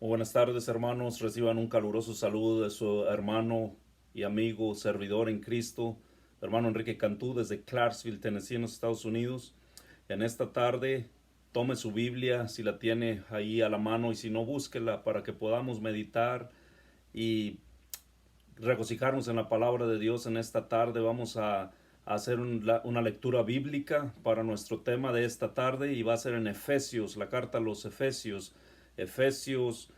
Buenas tardes, hermanos. Reciban un caluroso saludo de su hermano y amigo, servidor en Cristo, hermano Enrique Cantú, desde Clarksville, Tennessee, en los Estados Unidos. En esta tarde, tome su Biblia, si la tiene ahí a la mano, y si no, búsquela para que podamos meditar y regocijarnos en la palabra de Dios. En esta tarde vamos a hacer una lectura bíblica para nuestro tema de esta tarde, y va a ser en Efesios, la carta a los Efesios. Efesios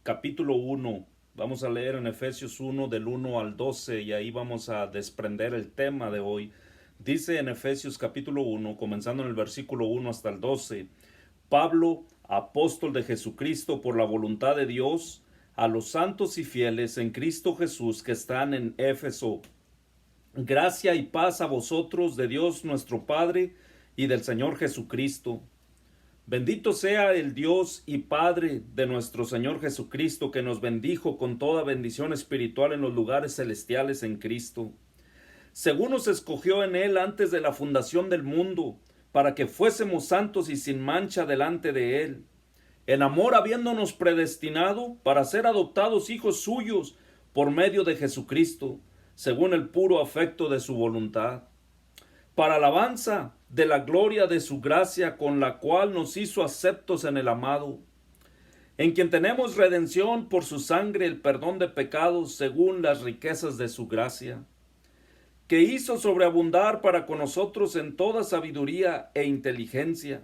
capítulo 1. Vamos a leer en Efesios 1 del 1 al 12, y ahí vamos a desprender el tema de hoy. Dice en Efesios capítulo 1, comenzando en el versículo 1 hasta el 12: Pablo, apóstol de Jesucristo por la voluntad de Dios, a los santos y fieles en Cristo Jesús que están en Éfeso: gracia y paz a vosotros de Dios nuestro Padre y del Señor Jesucristo. Bendito sea el Dios y Padre de nuestro Señor Jesucristo, que nos bendijo con toda bendición espiritual en los lugares celestiales en Cristo, según nos escogió en Él antes de la fundación del mundo, para que fuésemos santos y sin mancha delante de Él, en amor habiéndonos predestinado para ser adoptados hijos suyos por medio de Jesucristo, según el puro afecto de su voluntad, para alabanza de la gloria de su gracia, con la cual nos hizo aceptos en el amado, en quien tenemos redención por su sangre, el perdón de pecados, según las riquezas de su gracia, que hizo sobreabundar para con nosotros en toda sabiduría e inteligencia,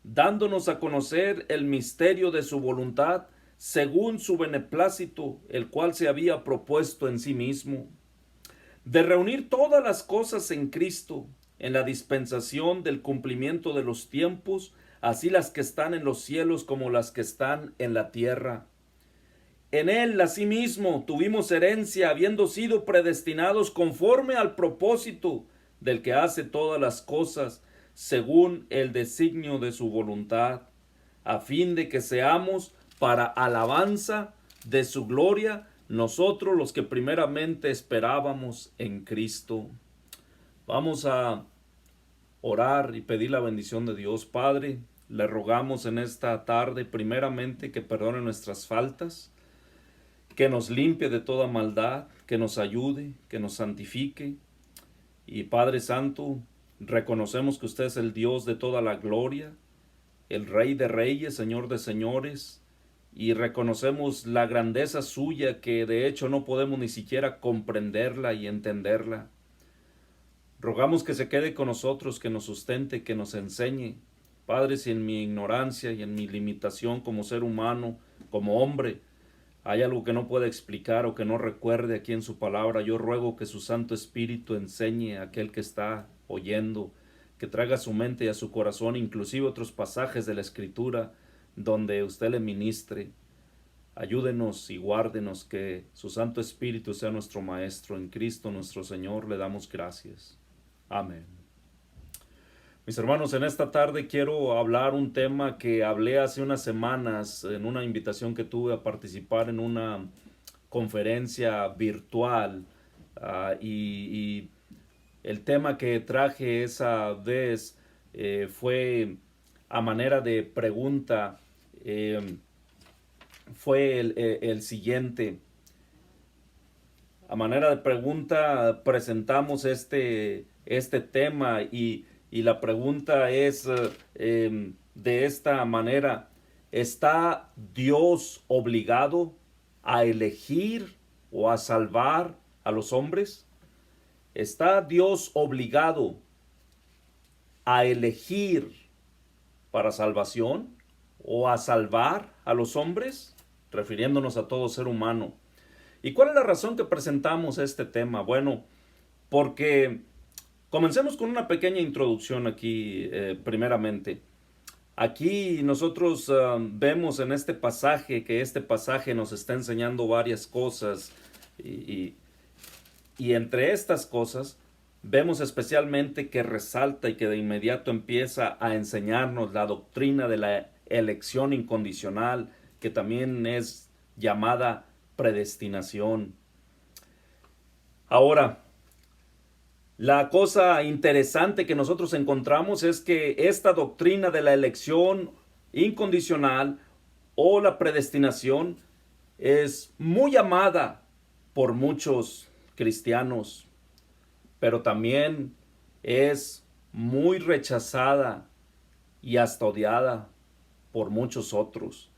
dándonos a conocer el misterio de su voluntad, según su beneplácito, el cual se había propuesto en sí mismo, de reunir todas las cosas en Cristo, en la dispensación del cumplimiento de los tiempos, así las que están en los cielos como las que están en la tierra. En él, asimismo, tuvimos herencia, habiendo sido predestinados conforme al propósito del que hace todas las cosas, según el designio de su voluntad, a fin de que seamos para alabanza de su gloria, nosotros los que primeramente esperábamos en Cristo. Vamos a orar y pedir la bendición de Dios. Padre, le rogamos en esta tarde primeramente que perdone nuestras faltas, que nos limpie de toda maldad, que nos ayude, que nos santifique. Y Padre Santo, reconocemos que usted es el Dios de toda la gloria, el Rey de reyes, Señor de señores, y reconocemos la grandeza suya, que de hecho no podemos ni siquiera comprenderla y entenderla. Rogamos que se quede con nosotros, que nos sustente, que nos enseñe. Padre, si en mi ignorancia y en mi limitación como ser humano, como hombre, hay algo que no pueda explicar o que no recuerde aquí en su palabra, yo ruego que su Santo Espíritu enseñe a aquel que está oyendo, que traiga a su mente y a su corazón inclusive otros pasajes de la Escritura donde usted le ministre. Ayúdenos y guárdenos, que su Santo Espíritu sea nuestro Maestro. En Cristo nuestro Señor le damos gracias. Amén. Mis hermanos, en esta tarde quiero hablar un tema que hablé hace unas semanas en una invitación que tuve a participar en una conferencia virtual. Y el tema que traje esa vez fue a manera de pregunta. Fue el siguiente. A manera de pregunta presentamos este tema, y la pregunta es de esta manera: ¿está Dios obligado a elegir o a salvar a los hombres? ¿Está Dios obligado a elegir para salvación o a salvar a los hombres? Refiriéndonos a todo ser humano. ¿Y cuál es la razón que presentamos este tema? Bueno, porque comencemos con una pequeña introducción aquí, primeramente. Aquí nosotros vemos en este pasaje que este pasaje nos está enseñando varias cosas, y, y entre estas cosas vemos especialmente que resalta y que de inmediato empieza a enseñarnos la doctrina de la elección incondicional, que también es llamada predestinación. Ahora, la cosa interesante que nosotros encontramos es que esta doctrina de la elección incondicional o la predestinación es muy amada por muchos cristianos, pero también es muy rechazada y hasta odiada por muchos otros.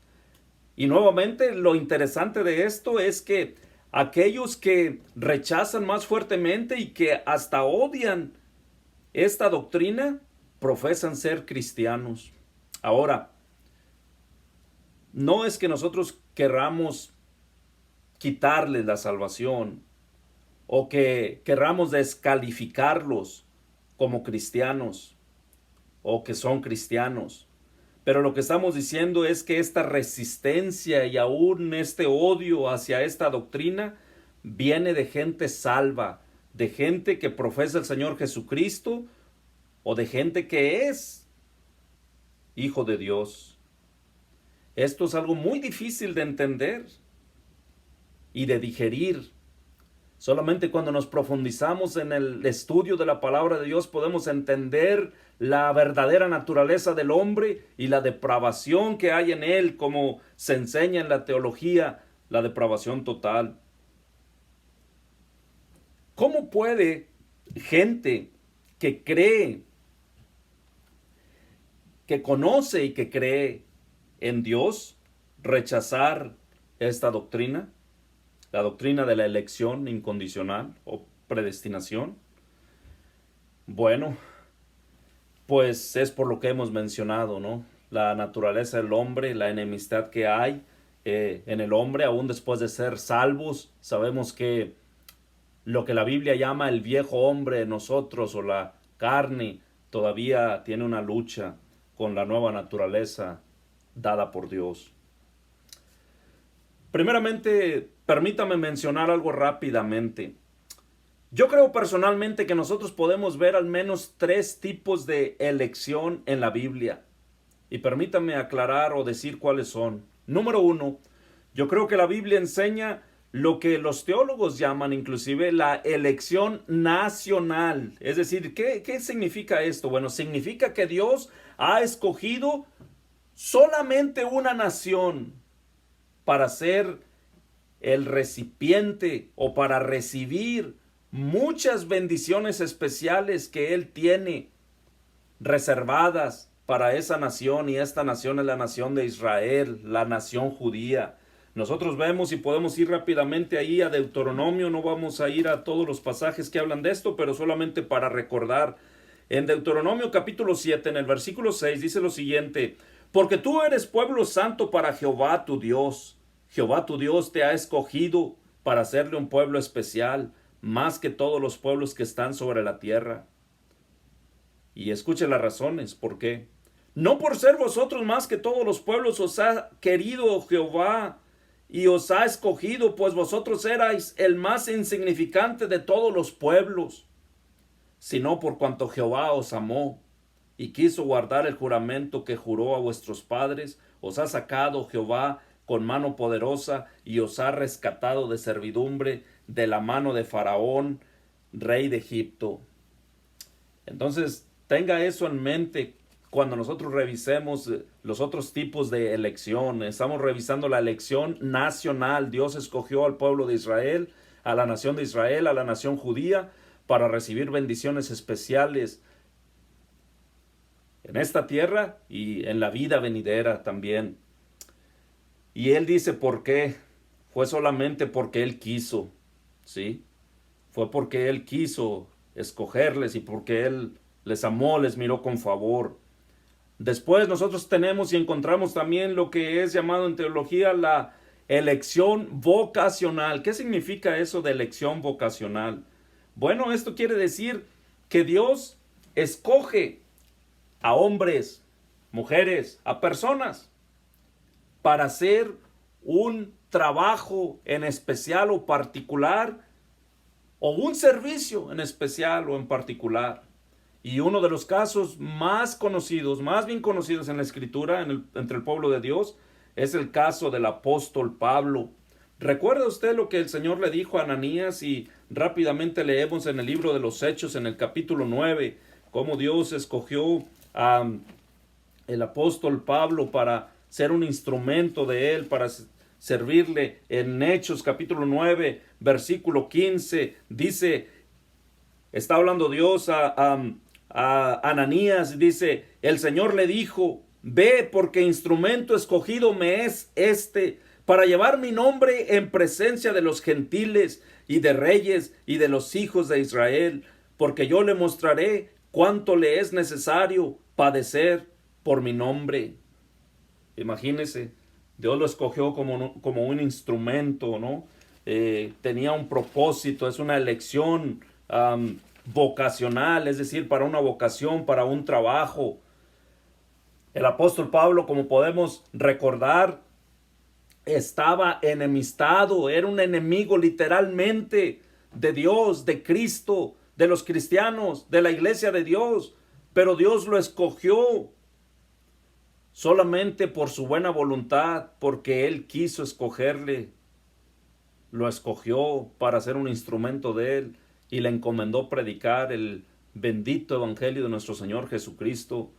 Y nuevamente lo interesante de esto es que aquellos que rechazan más fuertemente y que hasta odian esta doctrina profesan ser cristianos. Ahora, no es que nosotros querramos quitarles la salvación o que querramos descalificarlos como cristianos o que son cristianos. Pero lo que estamos diciendo es que esta resistencia y aún este odio hacia esta doctrina viene de gente salva, de gente que profesa el Señor Jesucristo o de gente que es hijo de Dios. Esto es algo muy difícil de entender y de digerir. Solamente cuando nos profundizamos en el estudio de la palabra de Dios podemos entender la verdadera naturaleza del hombre y la depravación que hay en él, como se enseña en la teología, la depravación total. ¿Cómo puede gente que cree, que conoce y que cree en Dios rechazar esta doctrina? La doctrina de la elección incondicional o predestinación. Bueno, pues es por lo que hemos mencionado, ¿no? La naturaleza del hombre, la enemistad que hay en el hombre, aún después de ser salvos. Sabemos que lo que la Biblia llama el viejo hombre en nosotros o la carne todavía tiene una lucha con la nueva naturaleza dada por Dios. Primeramente, permítame mencionar algo rápidamente. Yo creo personalmente que nosotros podemos ver al menos 3 tipos de elección en la Biblia. Y permítame aclarar o decir cuáles son. Número 1, yo creo que la Biblia enseña lo que los teólogos llaman inclusive la elección nacional. Es decir, ¿qué significa esto? Bueno, significa que Dios ha escogido solamente una nación para ser el recipiente o para recibir muchas bendiciones especiales que Él tiene reservadas para esa nación, y esta nación es la nación de Israel, la nación judía. Nosotros vemos y podemos ir rápidamente ahí a Deuteronomio, no vamos a ir a todos los pasajes que hablan de esto, pero solamente para recordar. En Deuteronomio capítulo 7, en el versículo 6, dice lo siguiente: porque tú eres pueblo santo para Jehová tu Dios. Jehová tu Dios te ha escogido para hacerle un pueblo especial, más que todos los pueblos que están sobre la tierra. Y escuche las razones, ¿por qué? No por ser vosotros más que todos los pueblos os ha querido Jehová y os ha escogido, pues vosotros erais el más insignificante de todos los pueblos, sino por cuanto Jehová os amó y quiso guardar el juramento que juró a vuestros padres, os ha sacado Jehová con mano poderosa y os ha rescatado de servidumbre de la mano de Faraón, rey de Egipto. Entonces, tenga eso en mente cuando nosotros revisemos los otros tipos de elección. Estamos revisando la elección nacional. Dios escogió al pueblo de Israel, a la nación de Israel, a la nación judía, para recibir bendiciones especiales en esta tierra y en la vida venidera también. Y Él dice por qué. Fue solamente porque Él quiso, ¿sí? Fue porque Él quiso escogerles y porque Él les amó, les miró con favor. Después nosotros tenemos y encontramos también lo que es llamado en teología la elección vocacional. ¿Qué significa eso de elección vocacional? Bueno, esto quiere decir que Dios escoge a hombres, mujeres, a personas para hacer un trabajo en especial o particular, o un servicio en especial o en particular. Y uno de los casos más conocidos, más bien conocidos en la Escritura, entre el pueblo de Dios, es el caso del apóstol Pablo. ¿Recuerda usted lo que el Señor le dijo a Ananías? Y rápidamente leemos en el libro de los Hechos, en el capítulo 9, cómo Dios escogió a el apóstol Pablo para ser un instrumento de Él para servirle. En Hechos capítulo 9, versículo 15, dice, está hablando Dios a Ananías, dice, el Señor le dijo, ve porque instrumento escogido me es este, para llevar mi nombre en presencia de los gentiles y de reyes y de los hijos de Israel, porque yo le mostraré cuánto le es necesario padecer por mi nombre. Imagínense, Dios lo escogió como un instrumento, ¿no? Tenía un propósito, es una elección vocacional, es decir, para una vocación, para un trabajo. El apóstol Pablo, como podemos recordar, estaba enemistado, era un enemigo literalmente de Dios, de Cristo, de los cristianos, de la iglesia de Dios, pero Dios lo escogió solamente por su buena voluntad, porque Él quiso escogerle. Lo escogió para ser un instrumento de Él y le encomendó predicar el bendito evangelio de nuestro Señor Jesucristo.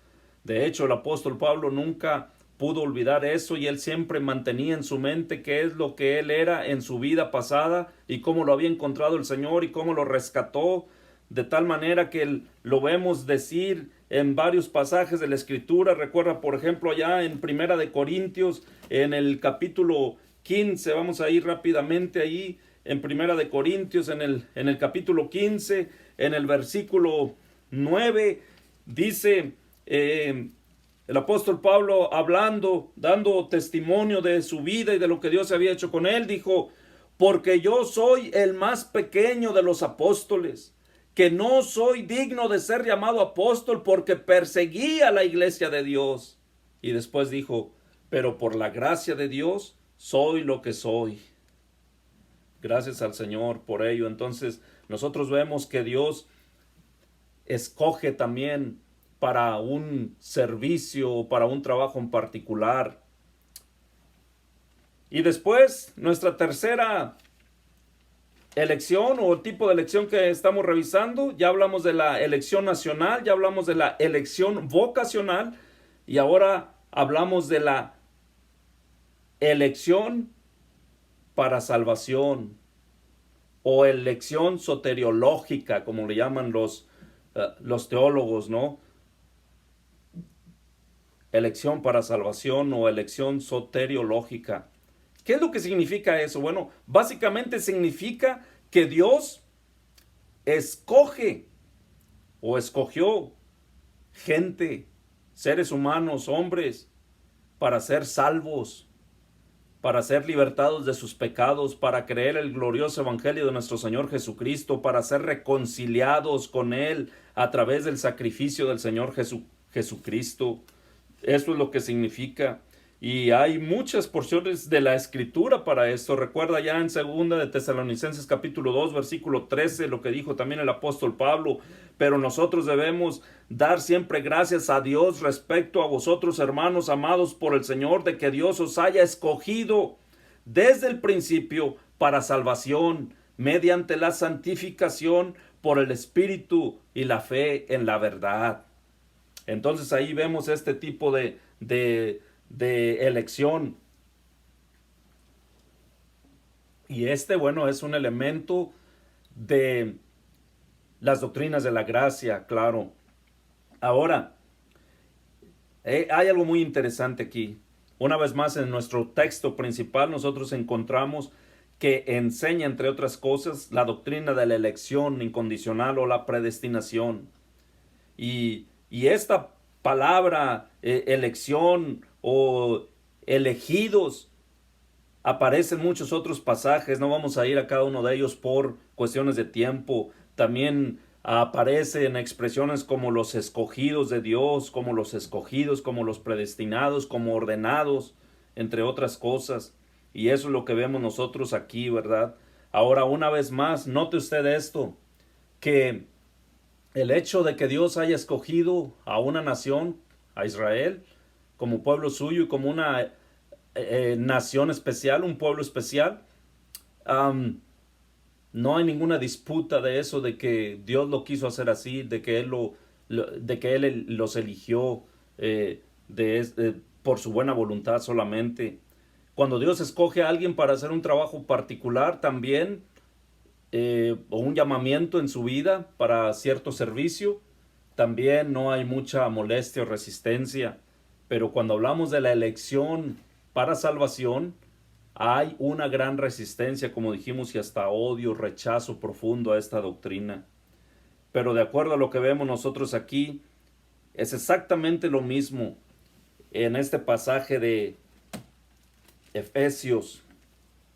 De hecho, el apóstol Pablo nunca pudo olvidar eso y él siempre mantenía en su mente qué es lo que él era en su vida pasada y cómo lo había encontrado el Señor y cómo lo rescató, de tal manera que lo vemos decir en varios pasajes de la Escritura. Recuerda, por ejemplo, allá en Primera de Corintios, en el capítulo 15, vamos a ir rápidamente ahí, en Primera de Corintios, en el capítulo 15, en el versículo 9, dice el apóstol Pablo hablando, dando testimonio de su vida y de lo que Dios había hecho con él, dijo, porque yo soy el más pequeño de los apóstoles, que no soy digno de ser llamado apóstol porque perseguí a la iglesia de Dios. Y después dijo, pero por la gracia de Dios soy lo que soy. Gracias al Señor por ello. Entonces nosotros vemos que Dios escoge también para un servicio o para un trabajo en particular. Y después, nuestra tercera elección o tipo de elección que estamos revisando, ya hablamos de la elección nacional, ya hablamos de la elección vocacional y ahora hablamos de la elección para salvación o elección soteriológica, como le llaman los teólogos, ¿no? Elección para salvación o elección soteriológica. ¿Qué es lo que significa eso? Bueno, básicamente significa que Dios escoge o escogió gente, seres humanos, hombres, para ser salvos, para ser libertados de sus pecados, para creer el glorioso evangelio de nuestro Señor Jesucristo, para ser reconciliados con Él a través del sacrificio del Señor Jesucristo. Eso es lo que significa. Y hay muchas porciones de la Escritura para esto. Recuerda ya en 2 de Tesalonicenses capítulo 2, versículo 13, lo que dijo también el apóstol Pablo. Pero nosotros debemos dar siempre gracias a Dios respecto a vosotros, hermanos amados por el Señor, de que Dios os haya escogido desde el principio para salvación, mediante la santificación por el Espíritu y la fe en la verdad. Entonces ahí vemos este tipo de elección. Y bueno, es un elemento de las doctrinas de la gracia, claro. Ahora, hay algo muy interesante aquí. Una vez más, en nuestro texto principal, nosotros encontramos que enseña, entre otras cosas, la doctrina de la elección incondicional o la predestinación. Y esta palabra elección o elegidos aparece en muchos otros pasajes. No vamos a ir a cada uno de ellos por cuestiones de tiempo. También aparece en expresiones como los escogidos de Dios, como los escogidos, como los predestinados, como ordenados, entre otras cosas. Y eso es lo que vemos nosotros aquí, ¿verdad? Ahora, una vez más, note usted esto, que el hecho de que Dios haya escogido a una nación, a Israel, como pueblo suyo y como una nación especial, un pueblo especial, no hay ninguna disputa de eso, de que Dios lo quiso hacer así, de que Él los eligió por su buena voluntad solamente. Cuando Dios escoge a alguien para hacer un trabajo particular también, o un llamamiento en su vida para cierto servicio, también no hay mucha molestia o resistencia. Pero cuando hablamos de la elección para salvación, hay una gran resistencia, como dijimos, y hasta odio, rechazo profundo a esta doctrina. Pero de acuerdo a lo que vemos nosotros aquí, es exactamente lo mismo en este pasaje de Efesios,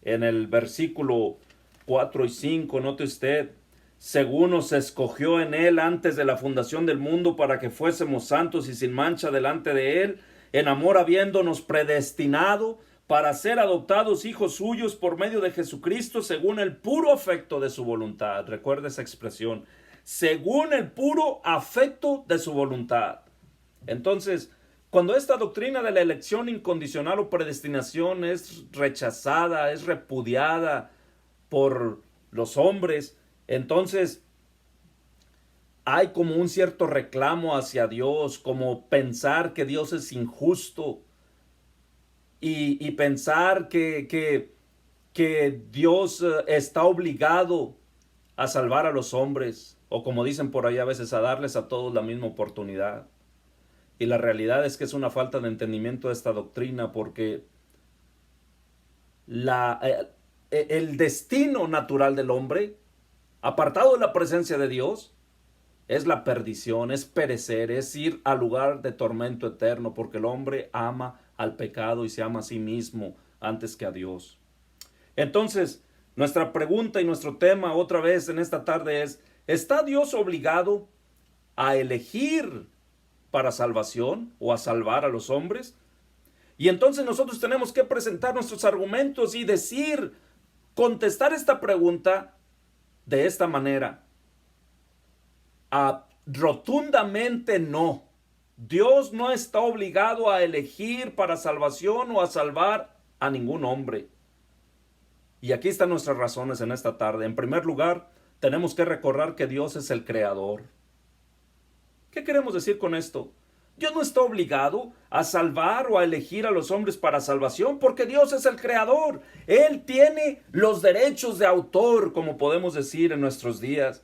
en el versículo 4 y 5, note usted, según nos escogió en él antes de la fundación del mundo para que fuésemos santos y sin mancha delante de él, en amor habiéndonos predestinado para ser adoptados hijos suyos por medio de Jesucristo según el puro afecto de su voluntad. Recuerda esa expresión, según el puro afecto de su voluntad. Entonces, cuando esta doctrina de la elección incondicional o predestinación es rechazada, es repudiada por los hombres, entonces hay como un cierto reclamo hacia Dios, como pensar que Dios es injusto y pensar que Dios está obligado a salvar a los hombres, o como dicen por ahí a veces, a darles a todos la misma oportunidad. Y la realidad es que es una falta de entendimiento de esta doctrina, porque el destino natural del hombre, apartado de la presencia de Dios, es la perdición, es perecer, es ir al lugar de tormento eterno, porque el hombre ama al pecado y se ama a sí mismo antes que a Dios. Entonces, nuestra pregunta y nuestro tema otra vez en esta tarde es, ¿está Dios obligado a elegir para salvación o a salvar a los hombres? Y entonces nosotros tenemos que presentar nuestros argumentos y decir, contestar esta pregunta de esta manera. Rotundamente no. Dios no está obligado a elegir para salvación o a salvar a ningún hombre. Y aquí están nuestras razones en esta tarde. En primer lugar, tenemos que recordar que Dios es el creador. ¿Qué queremos decir con esto? Dios no está obligado a salvar o a elegir a los hombres para salvación porque Dios es el creador. Él tiene los derechos de autor, como podemos decir en nuestros días.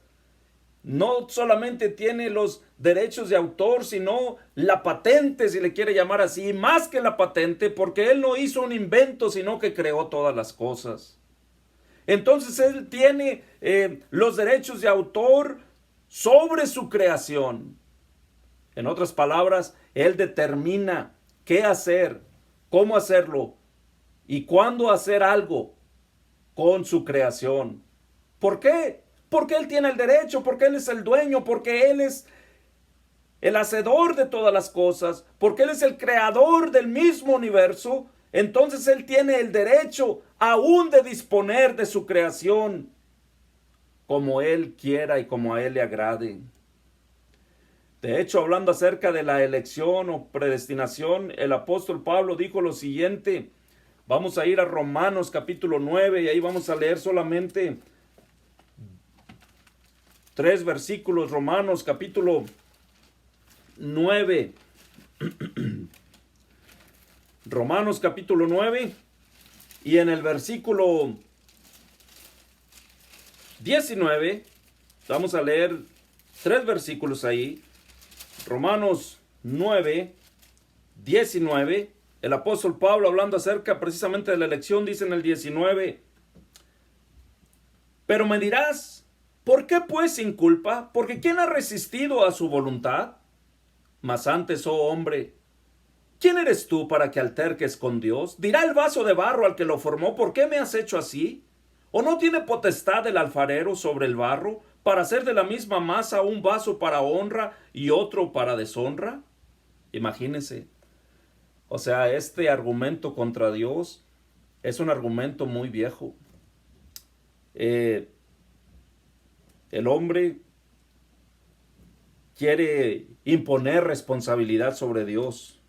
No solamente tiene los derechos de autor, sino la patente, si le quiere llamar así, más que la patente, porque Él no hizo un invento, sino que creó todas las cosas. Entonces Él tiene los derechos de autor sobre su creación. En otras palabras, Él determina qué hacer, cómo hacerlo y cuándo hacer algo con su creación. ¿Por qué? Porque Él tiene el derecho, porque Él es el dueño, porque Él es el hacedor de todas las cosas, porque Él es el creador del mismo universo. Entonces Él tiene el derecho aún de disponer de su creación como Él quiera y como a Él le agrade. De hecho, hablando acerca de la elección o predestinación, el apóstol Pablo dijo lo siguiente. Vamos a ir a Romanos capítulo 9 y ahí vamos a leer solamente 3 versículos. Romanos capítulo 9. Romanos capítulo 9 y en el versículo 19 vamos a leer 3 versículos ahí. Romanos 9, 19, el apóstol Pablo hablando acerca precisamente de la elección dice en el 19, pero me dirás, ¿por qué pues sin culpa? Porque ¿quién ha resistido a su voluntad? Mas antes, oh hombre, ¿quién eres tú para que alterques con Dios? ¿Dirá el vaso de barro al que lo formó, ¿por qué me has hecho así? ¿O no tiene potestad el alfarero sobre el barro para hacer de la misma masa un vaso para honra y otro para deshonra? Imagínense. O sea, este argumento contra Dios es un argumento muy viejo. El hombre quiere imponer responsabilidad sobre Dios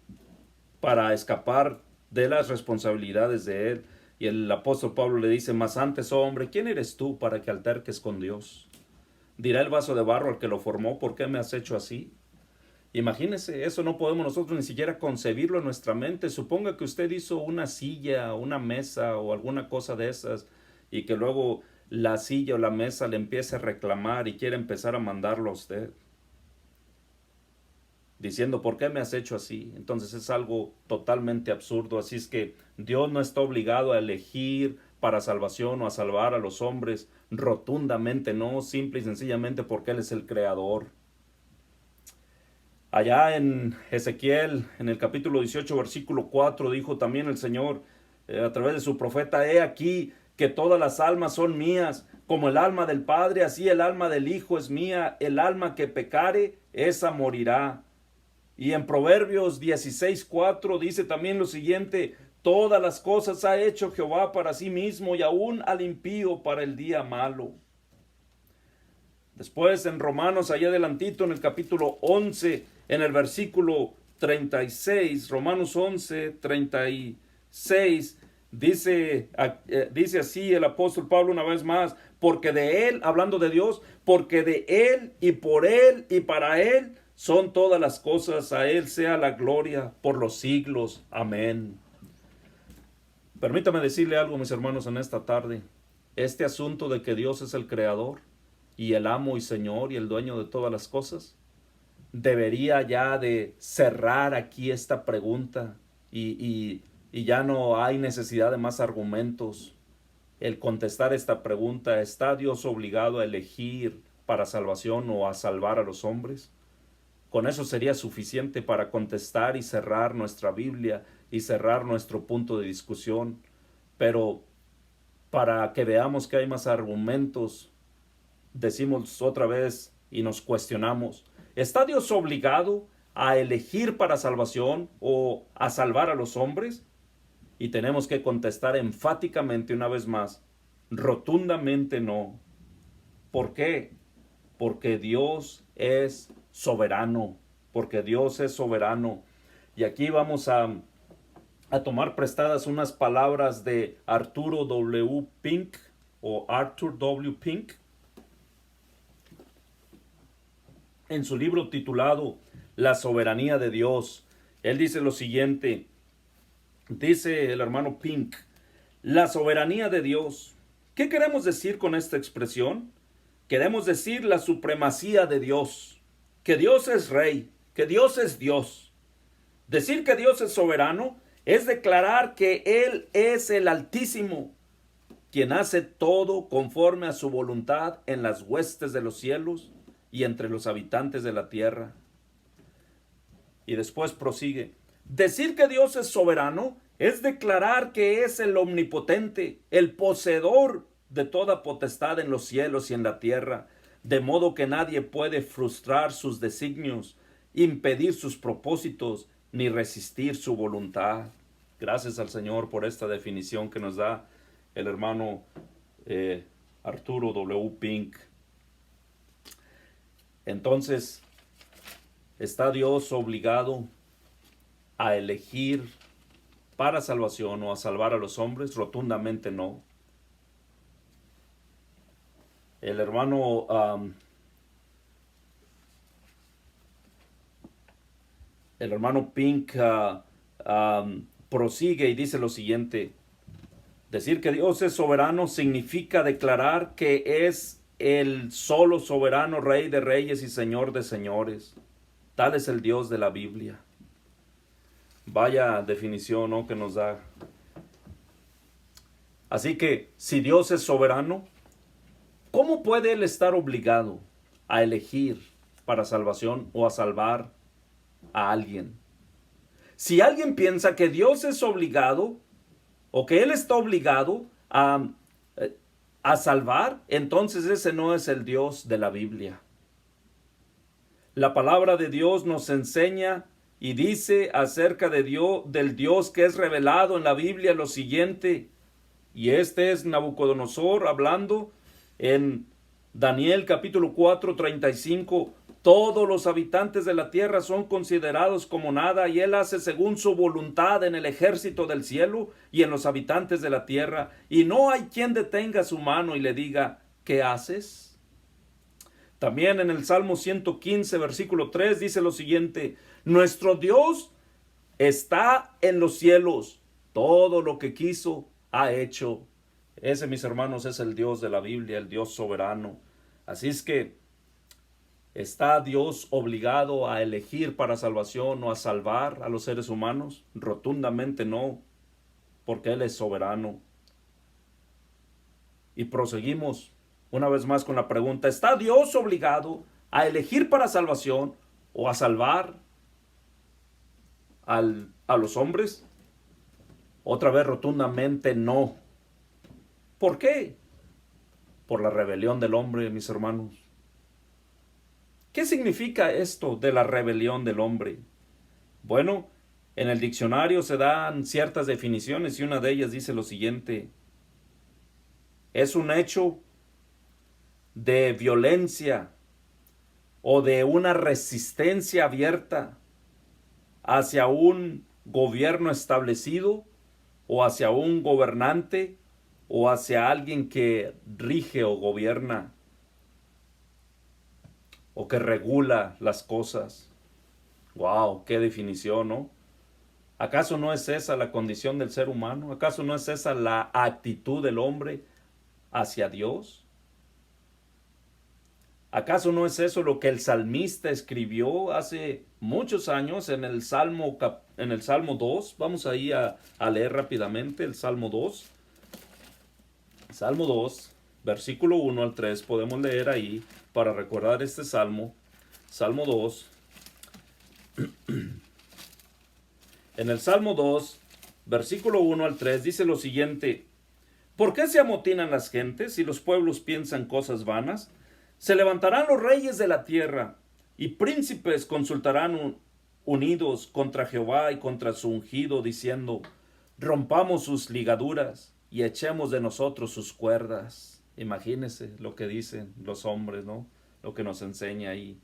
para escapar de las responsabilidades de Él. Y el apóstol Pablo le dice, mas antes, oh hombre, ¿quién eres tú para que alterques con Dios? Dirá el vaso de barro al que lo formó, ¿por qué me has hecho así? Imagínese, eso no podemos nosotros ni siquiera concebirlo en nuestra mente. Suponga que usted hizo una silla, una mesa o alguna cosa de esas y que luego la silla o la mesa le empiece a reclamar y quiere empezar a mandarlo a usted, diciendo, ¿por qué me has hecho así? Entonces es algo totalmente absurdo. Así es que Dios no está obligado a elegir para salvación o a salvar a los hombres. Rotundamente no, simple y sencillamente porque Él es el creador. Allá en Ezequiel, en el capítulo 18, versículo 4, dijo también el Señor a través de su profeta: he aquí que todas las almas son mías, como el alma del Padre, así el alma del Hijo es mía. El alma que pecare, esa morirá. Y en Proverbios 16:4 dice también lo siguiente: todas las cosas ha hecho Jehová para sí mismo, y aún al impío para el día malo. Después en Romanos, allá adelantito, en el capítulo 11, en el versículo 36, Romanos 11, 36, dice así el apóstol Pablo una vez más: porque de Él, hablando de Dios, porque de Él y por Él y para Él son todas las cosas, a Él sea la gloria por los siglos. Amén. Permítame decirle algo, mis hermanos, en esta tarde. Este asunto de que Dios es el creador y el amo y señor y el dueño de todas las cosas, debería ya de cerrar aquí esta pregunta y ya no hay necesidad de más argumentos. El contestar esta pregunta: ¿está Dios obligado a elegir para salvación o a salvar a los hombres? Con eso sería suficiente para contestar y cerrar nuestra Biblia y cerrar nuestro punto de discusión. Pero para que veamos que hay más argumentos, decimos otra vez y nos cuestionamos: ¿está Dios obligado a elegir para salvación o a salvar a los hombres? Y tenemos que contestar enfáticamente una vez más: rotundamente no. ¿Por qué? Porque Dios es soberano, porque Dios es soberano. Y aquí vamos a tomar prestadas unas palabras de Arturo W. Pink o Arthur W. Pink en su libro titulado La soberanía de Dios. Él dice lo siguiente, dice el hermano Pink: la soberanía de Dios. ¿Qué queremos decir con esta expresión? Queremos decir la supremacía de Dios, que Dios es rey, que Dios es Dios. Decir que Dios es soberano es declarar que Él es el Altísimo, quien hace todo conforme a su voluntad en las huestes de los cielos y entre los habitantes de la tierra. Y después prosigue: decir que Dios es soberano es declarar que es el omnipotente, el poseedor de toda potestad en los cielos y en la tierra, de modo que nadie puede frustrar sus designios, impedir sus propósitos, ni resistir su voluntad. Gracias al Señor por esta definición que nos da el hermano Arturo W. Pink. Entonces, ¿está Dios obligado a elegir para salvación o a salvar a los hombres? Rotundamente no. El hermano Pink prosigue y dice lo siguiente: decir que Dios es soberano significa declarar que es el solo soberano Rey de reyes y Señor de señores. Tal es el Dios de la Biblia. Vaya definición, ¿no?, que nos da. Así que, si Dios es soberano, ¿cómo puede Él estar obligado a elegir para salvación o a salvar a alguien? Si alguien piensa que Dios es obligado o que Él está obligado a salvar, entonces ese no es el Dios de la Biblia. La palabra de Dios nos enseña y dice acerca de Dios, del Dios que es revelado en la Biblia, lo siguiente, y este es Nabucodonosor hablando en Daniel capítulo 4, 35. Todos los habitantes de la tierra son considerados como nada, y Él hace según su voluntad en el ejército del cielo y en los habitantes de la tierra, y no hay quien detenga su mano y le diga: ¿qué haces? También en el Salmo 115, versículo 3 dice lo siguiente: nuestro Dios está en los cielos, todo lo que quiso ha hecho. Ese, mis hermanos, es el Dios de la Biblia, el Dios soberano. Así es que, ¿está Dios obligado a elegir para salvación o a salvar a los seres humanos? Rotundamente no, porque Él es soberano. Y proseguimos una vez más con la pregunta: ¿está Dios obligado a elegir para salvación o a salvar a los hombres? Otra vez rotundamente no. ¿Por qué? Por la rebelión del hombre, mis hermanos. ¿Qué significa esto de la rebelión del hombre? Bueno, en el diccionario se dan ciertas definiciones y una de ellas dice lo siguiente: es un hecho de violencia o de una resistencia abierta hacia un gobierno establecido o hacia un gobernante o hacia alguien que rige o gobierna o que regula las cosas. ¡Wow! ¡Qué definición!, ¿no? ¿Acaso no es esa la condición del ser humano? ¿Acaso no es esa la actitud del hombre hacia Dios? ¿Acaso no es eso lo que el salmista escribió hace muchos años en el Salmo 2? Vamos ahí a leer rápidamente el Salmo 2. Salmo 2, versículo 1 al 3, podemos leer ahí para recordar este salmo. Salmo 2. En el Salmo 2, versículo 1 al 3, dice lo siguiente: ¿por qué se amotinan las gentes y los pueblos piensan cosas vanas? Se levantarán los reyes de la tierra y príncipes consultarán unidos contra Jehová y contra su ungido, diciendo: rompamos sus ligaduras y echemos de nosotros sus cuerdas. Imagínense lo que dicen los hombres, ¿no? Lo que nos enseña ahí.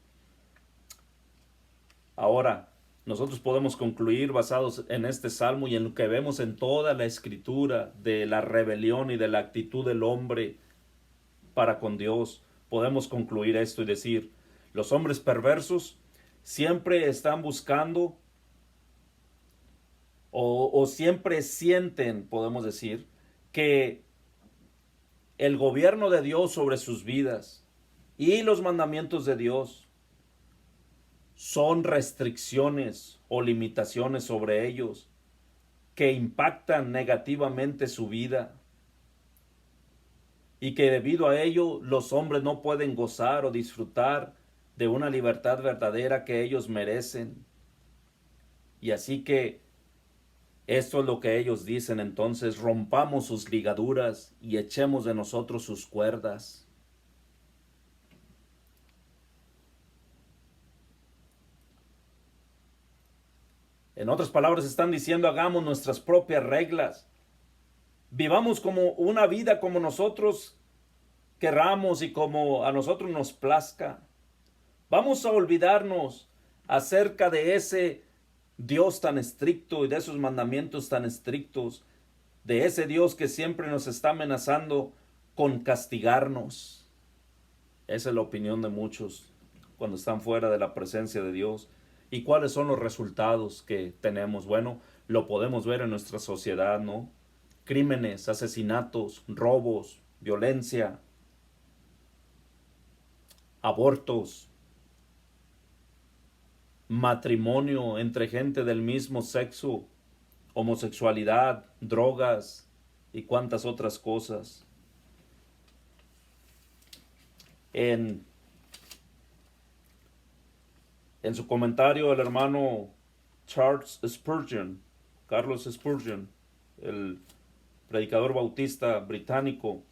Ahora, nosotros podemos concluir basados en este salmo y en lo que vemos en toda la escritura de la rebelión y de la actitud del hombre para con Dios. Podemos concluir esto y decir: los hombres perversos siempre están buscando o siempre sienten, podemos decir, que el gobierno de Dios sobre sus vidas y los mandamientos de Dios son restricciones o limitaciones sobre ellos que impactan negativamente su vida, y que debido a ello los hombres no pueden gozar o disfrutar de una libertad verdadera que ellos merecen. Y así que esto es lo que ellos dicen entonces: rompamos sus ligaduras y echemos de nosotros sus cuerdas. En otras palabras, están diciendo: hagamos nuestras propias reglas. Vivamos como una vida como nosotros querramos y como a nosotros nos plazca. Vamos a olvidarnos acerca de ese Dios tan estricto y de esos mandamientos tan estrictos, de ese Dios que siempre nos está amenazando con castigarnos. Esa es la opinión de muchos cuando están fuera de la presencia de Dios. ¿Y cuáles son los resultados que tenemos? Bueno, lo podemos ver en nuestra sociedad, ¿no? Crímenes, asesinatos, robos, violencia, abortos, matrimonio entre gente del mismo sexo, homosexualidad, drogas y cuantas otras cosas. En su comentario, el hermano Carlos Spurgeon, el predicador bautista británico,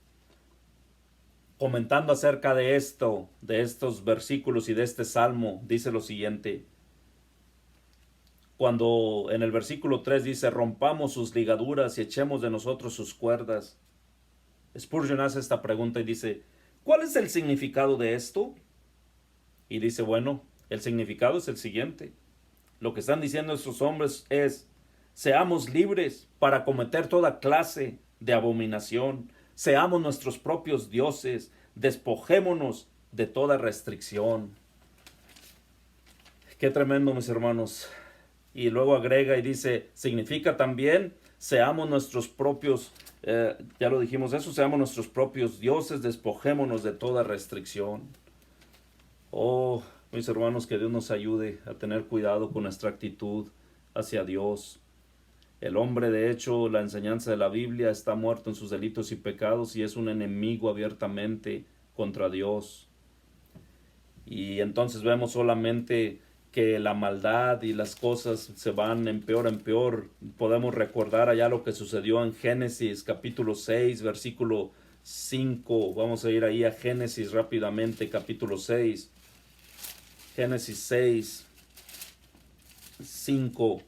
comentando acerca de esto, de estos versículos y de este salmo, dice lo siguiente: cuando en el versículo 3 dice: rompamos sus ligaduras y echemos de nosotros sus cuerdas, Spurgeon hace esta pregunta y dice: ¿cuál es el significado de esto? Y dice: bueno, el significado es el siguiente. Lo que están diciendo estos hombres es: seamos libres para cometer toda clase de abominación, seamos nuestros propios dioses, despojémonos de toda restricción. Qué tremendo, mis hermanos. Y luego agrega y dice, significa también, seamos nuestros propios, ya lo dijimos eso, seamos nuestros propios dioses, despojémonos de toda restricción. Oh, mis hermanos, que Dios nos ayude a tener cuidado con nuestra actitud hacia Dios. El hombre, de hecho, la enseñanza de la Biblia, está muerto en sus delitos y pecados y es un enemigo abiertamente contra Dios. Y entonces vemos solamente que la maldad y las cosas se van en peor. Podemos recordar allá lo que sucedió en Génesis capítulo 6, versículo 5. Vamos a ir ahí a Génesis rápidamente, capítulo 6. Génesis 6, 5.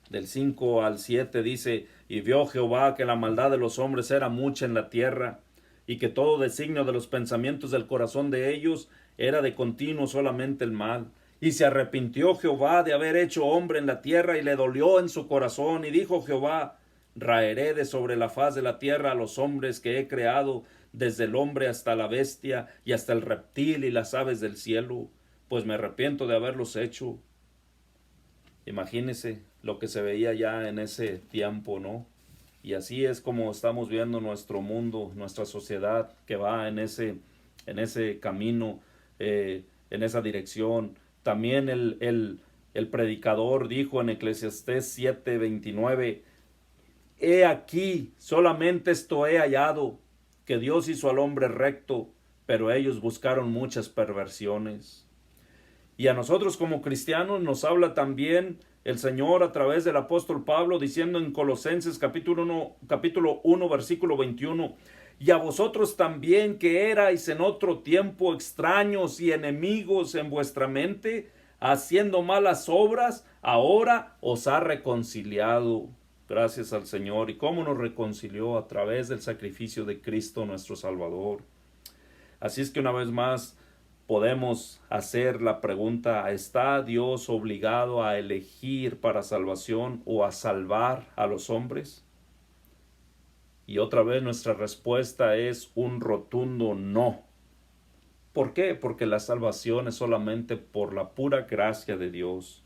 Del 5 al 7 dice, y vio Jehová que la maldad de los hombres era mucha en la tierra, y que todo designio de los pensamientos del corazón de ellos era de continuo solamente el mal. Y se arrepintió Jehová de haber hecho hombre en la tierra, y le dolió en su corazón, y dijo Jehová, raeré de sobre la faz de la tierra a los hombres que he creado, desde el hombre hasta la bestia, y hasta el reptil y las aves del cielo, pues me arrepiento de haberlos hecho. Imagínese lo que se veía ya en ese tiempo, ¿no? Y así es como estamos viendo nuestro mundo, nuestra sociedad que va en ese camino, en esa dirección. También el predicador dijo en Eclesiastés 7:29, he aquí, solamente esto he hallado, que Dios hizo al hombre recto, pero ellos buscaron muchas perversiones. Y a nosotros como cristianos nos habla también el Señor a través del apóstol Pablo diciendo en Colosenses capítulo 1 versículo 21, y a vosotros también que erais en otro tiempo extraños y enemigos en vuestra mente, haciendo malas obras, ahora os ha reconciliado. Gracias al Señor. ¿Y cómo nos reconcilió? A través del sacrificio de Cristo nuestro Salvador. Así es que una vez más podemos hacer la pregunta, ¿está Dios obligado a elegir para salvación o a salvar a los hombres? Y otra vez nuestra respuesta es un rotundo no. ¿Por qué? Porque la salvación es solamente por la pura gracia de Dios.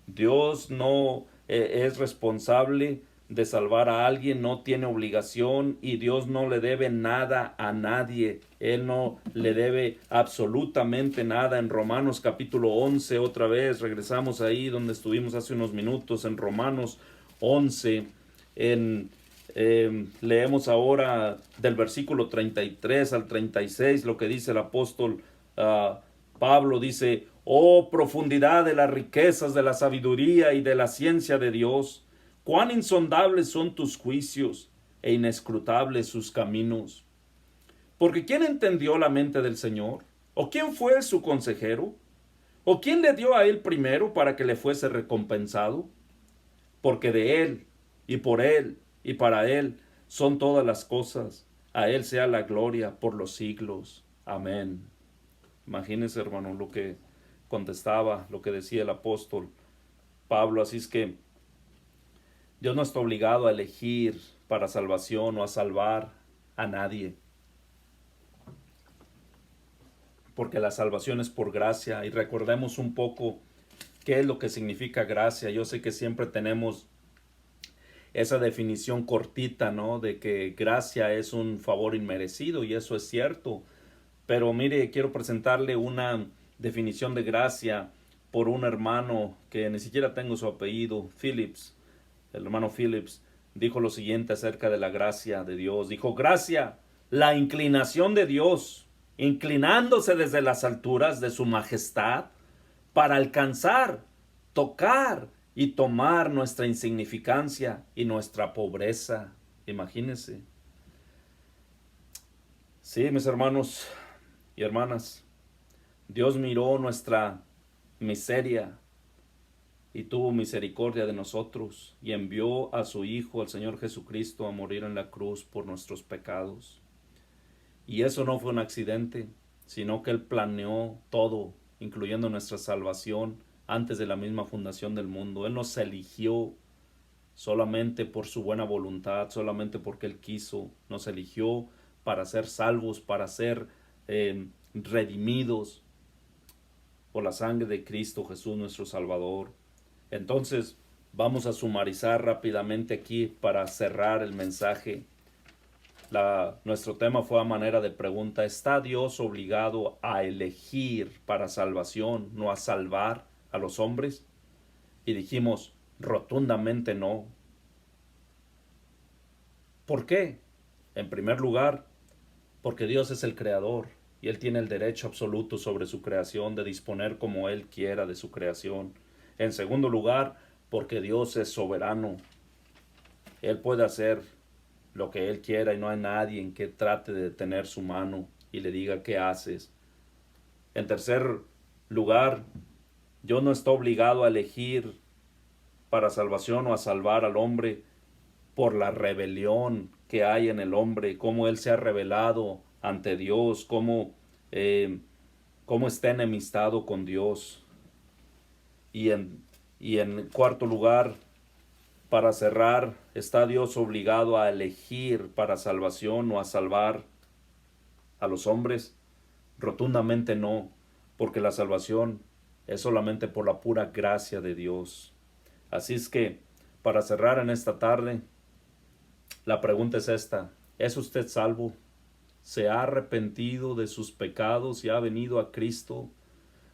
Dios no es responsable de salvar a alguien, no tiene obligación y Dios no le debe nada a nadie. Él no le debe absolutamente nada. En Romanos capítulo 11, otra vez, regresamos ahí donde estuvimos hace unos minutos, en Romanos 11, leemos ahora del versículo 33 al 36 lo que dice el apóstol Pablo. Dice, oh profundidad de las riquezas de la sabiduría y de la ciencia de Dios, cuán insondables son tus juicios e inescrutables sus caminos. Porque ¿quién entendió la mente del Señor? ¿O quién fue su consejero? ¿O quién le dio a él primero para que le fuese recompensado? Porque de él, y por él, y para él son todas las cosas. A él sea la gloria por los siglos. Amén. Imagínense, hermano, lo que contestaba, lo que decía el apóstol Pablo. Así es que Dios no está obligado a elegir para salvación o a salvar a nadie, porque la salvación es por gracia. Y recordemos un poco qué es lo que significa gracia. Yo sé que siempre tenemos esa definición cortita, ¿no? De que gracia es un favor inmerecido, y eso es cierto. Pero mire, quiero presentarle una definición de gracia por un hermano que ni siquiera tengo su apellido, Phillips. El hermano Phillips dijo lo siguiente acerca de la gracia de Dios. Dijo, gracia, la inclinación de Dios, inclinándose desde las alturas de su majestad para alcanzar, tocar y tomar nuestra insignificancia y nuestra pobreza. Imagínense. Sí, mis hermanos y hermanas, Dios miró nuestra miseria y tuvo misericordia de nosotros y envió a su Hijo, al Señor Jesucristo, a morir en la cruz por nuestros pecados. Y eso no fue un accidente, sino que Él planeó todo, incluyendo nuestra salvación, antes de la misma fundación del mundo. Él nos eligió solamente por su buena voluntad, solamente porque Él quiso. Nos eligió para ser salvos, para ser redimidos por la sangre de Cristo Jesús nuestro Salvador. Entonces, vamos a sumarizar rápidamente aquí para cerrar el mensaje. Nuestro tema fue a manera de pregunta: ¿está Dios obligado a elegir para salvación, no a salvar a los hombres? Y dijimos rotundamente no. ¿Por qué? En primer lugar, porque Dios es el creador y Él tiene el derecho absoluto sobre su creación de disponer como Él quiera de su creación. En segundo lugar, porque Dios es soberano. Él puede hacer lo que Él quiera y no hay nadie en que trate de detener su mano y le diga qué haces. En tercer lugar, Dios no está obligado a elegir para salvación o a salvar al hombre por la rebelión que hay en el hombre, cómo él se ha rebelado ante Dios, cómo está enemistado con Dios. Y en cuarto lugar, para cerrar, ¿está Dios obligado a elegir para salvación o a salvar a los hombres? Rotundamente no, porque la salvación es solamente por la pura gracia de Dios. Así es que, para cerrar en esta tarde, la pregunta es esta: ¿es usted salvo? ¿Se ha arrepentido de sus pecados y ha venido a Cristo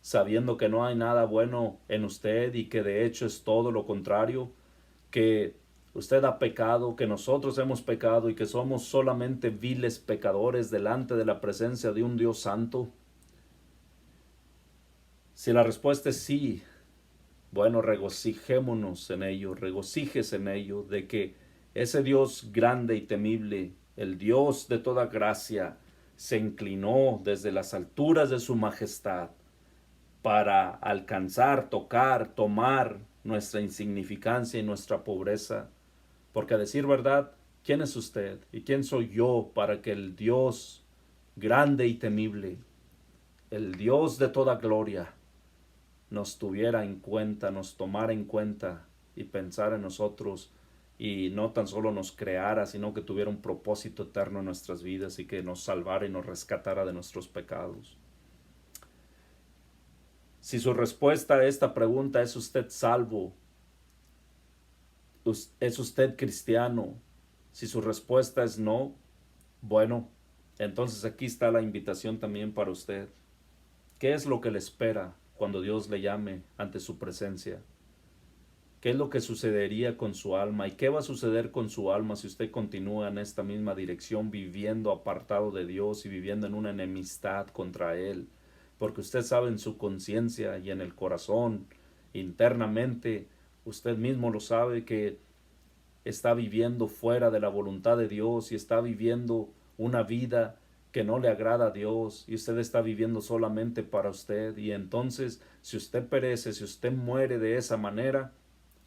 sabiendo que no hay nada bueno en usted y que de hecho es todo lo contrario? Que usted ha pecado, que nosotros hemos pecado y que somos solamente viles pecadores delante de la presencia de un Dios santo. Si la respuesta es sí, bueno, regocijémonos en ello, regocíjese en ello, de que ese Dios grande y temible, el Dios de toda gracia, se inclinó desde las alturas de su majestad para alcanzar, tocar, tomar nuestra insignificancia y nuestra pobreza. Porque a decir verdad, ¿quién es usted y quién soy yo para que el Dios grande y temible, el Dios de toda gloria, nos tuviera en cuenta, nos tomara en cuenta y pensara en nosotros, y no tan solo nos creara, sino que tuviera un propósito eterno en nuestras vidas y que nos salvara y nos rescatara de nuestros pecados? Si su respuesta a esta pregunta es: ¿usted salvo? ¿Es usted cristiano? Si su respuesta es no, bueno, entonces aquí está la invitación también para usted. ¿Qué es lo que le espera cuando Dios le llame ante su presencia? ¿Qué es lo que sucedería con su alma? ¿Y qué va a suceder con su alma si usted continúa en esta misma dirección, viviendo apartado de Dios y viviendo en una enemistad contra Él? Porque usted sabe en su conciencia y en el corazón, internamente, usted mismo lo sabe, que está viviendo fuera de la voluntad de Dios y está viviendo una vida que no le agrada a Dios, y usted está viviendo solamente para usted. Y entonces, si usted perece, si usted muere de esa manera,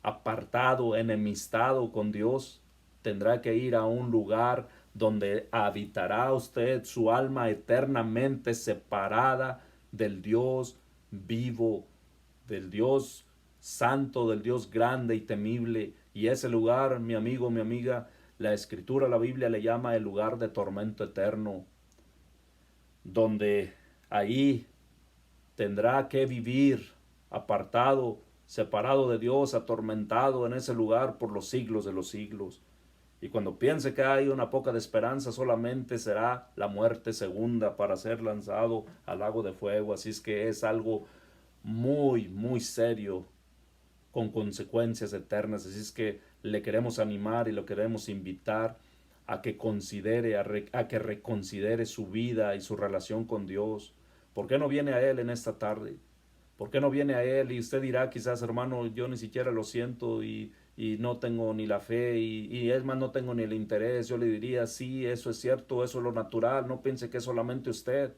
apartado, enemistado con Dios, tendrá que ir a un lugar donde habitará usted su alma eternamente separada del Dios vivo, del Dios santo, del Dios grande y temible. Y ese lugar, mi amigo, mi amiga, la Escritura, la Biblia le llama el lugar de tormento eterno, donde ahí tendrá que vivir apartado, separado de Dios, atormentado en ese lugar por los siglos de los siglos. Y cuando piense que hay una poca de esperanza, solamente será la muerte segunda para ser lanzado al lago de fuego. Así es que es algo muy, muy serio, con consecuencias eternas. Así es que le queremos animar y lo queremos invitar a que considere, a que reconsidere su vida y su relación con Dios. ¿Por qué no viene a Él en esta tarde? ¿Por qué no viene a Él? Y usted dirá quizás: hermano, yo ni siquiera lo siento y no tengo ni la fe y es más, no tengo ni el interés. Yo le diría: sí, eso es cierto, eso es lo natural, no piense que es solamente usted,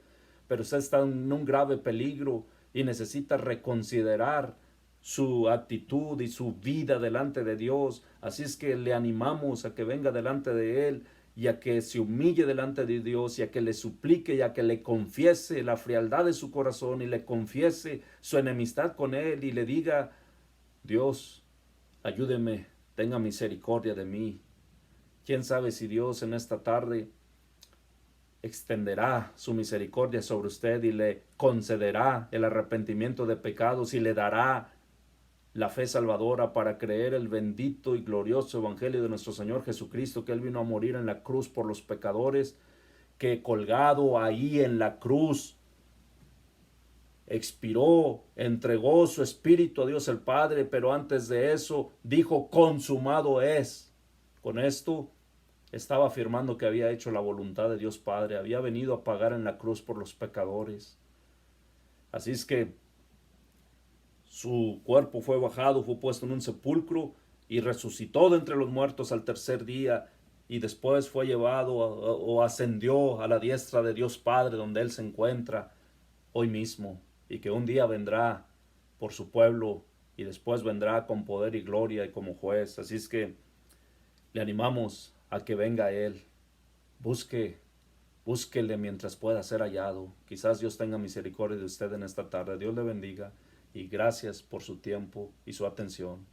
pero usted está en un grave peligro y necesita reconsiderar su actitud y su vida delante de Dios. Así es que le animamos a que venga delante de Él y a que se humille delante de Dios y a que le suplique y a que le confiese la frialdad de su corazón y le confiese su enemistad con Él y le diga: Dios, ayúdeme, tenga misericordia de mí. ¿Quién sabe si Dios en esta tarde extenderá su misericordia sobre usted y le concederá el arrepentimiento de pecados y le dará la fe salvadora para creer el bendito y glorioso evangelio de nuestro Señor Jesucristo, que Él vino a morir en la cruz por los pecadores, que colgado ahí en la cruz expiró, entregó su espíritu a Dios el Padre, pero antes de eso dijo: consumado es. Con esto estaba afirmando que había hecho la voluntad de Dios Padre, había venido a pagar en la cruz por los pecadores. Así es que su cuerpo fue bajado, fue puesto en un sepulcro y resucitó de entre los muertos al tercer día, y después fue llevado o ascendió a la diestra de Dios Padre, donde Él se encuentra hoy mismo, y que un día vendrá por su pueblo y después vendrá con poder y gloria y como juez. Así es que le animamos a que venga Él. Búsquele mientras pueda ser hallado. Quizás Dios tenga misericordia de usted en esta tarde. Dios le bendiga y gracias por su tiempo y su atención.